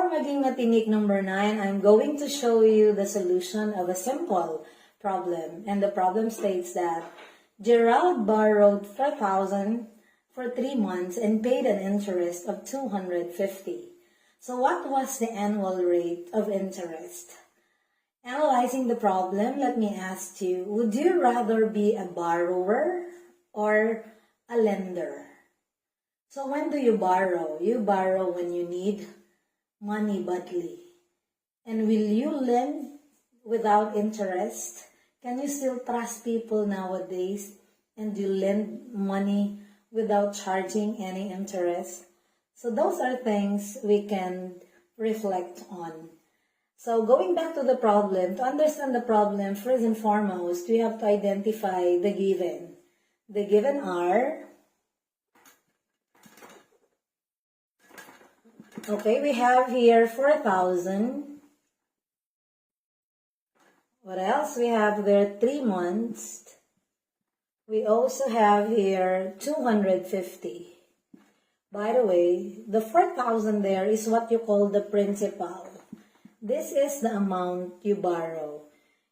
For maging matinik number 9, I'm going to show you the solution of a simple problem. And the problem states that Gerald borrowed 4,000 for 3 months and paid an interest of 250. So what was the annual rate of interest? Analyzing the problem, let me ask you, would you rather be a borrower or a lender? So when do you borrow? You borrow when you need money badly. And will you lend without interest? Can you still trust people nowadays and you lend money without charging any interest? So those are things we can reflect on. So going back to the problem, to understand the problem, first and foremost, we have to identify the given. The given are, okay, we have here 4,000. What else? We have there 3 months. We also have here 250. By the way, the 4,000 there is what you call the principal. This is the amount you borrow.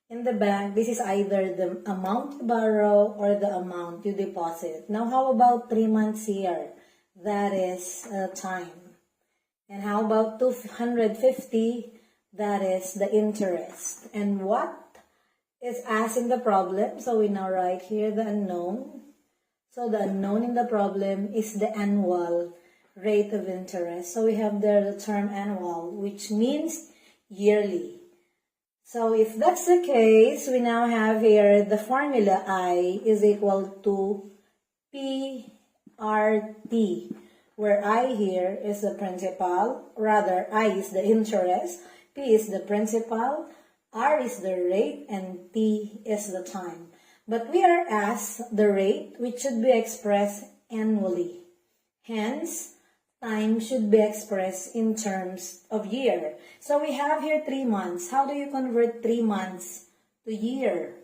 In the bank, this is either the amount you borrow or the amount you deposit. Now, how about 3 months here? That is time. And how about 250? That is the interest. And what is asked in the problem? So we now write here the unknown. So the unknown in the problem is the annual rate of interest. So we have there the term annual, which means yearly. So if that's the case, we now have here the formula I is equal to PRT, where I here is the principal, rather I is the interest, P is the principal, R is the rate, and T is the time. But we are asked the rate, which should be expressed annually. Hence, time should be expressed in terms of year. So we have here 3 months. How do you convert 3 months to year?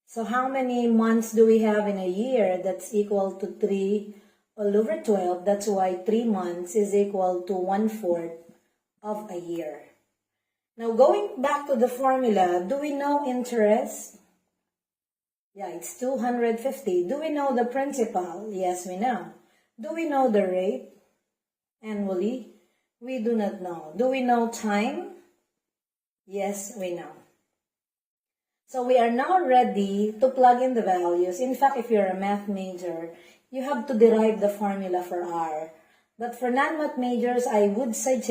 So how many months do we have in a year? That's equal to 3 all over 12. That's why 3 months is equal to 1/4 of a year. Now going back to the formula, do we know interest? Yeah, it's 250. Do we know the principal? Yes, we know. Do we know the rate? Annually? We do not know. Do we know time? Yes, we know. So we are now ready to plug in the values. In fact, if you're a math major, you have to derive the formula for R. But for non-math majors, I would suggest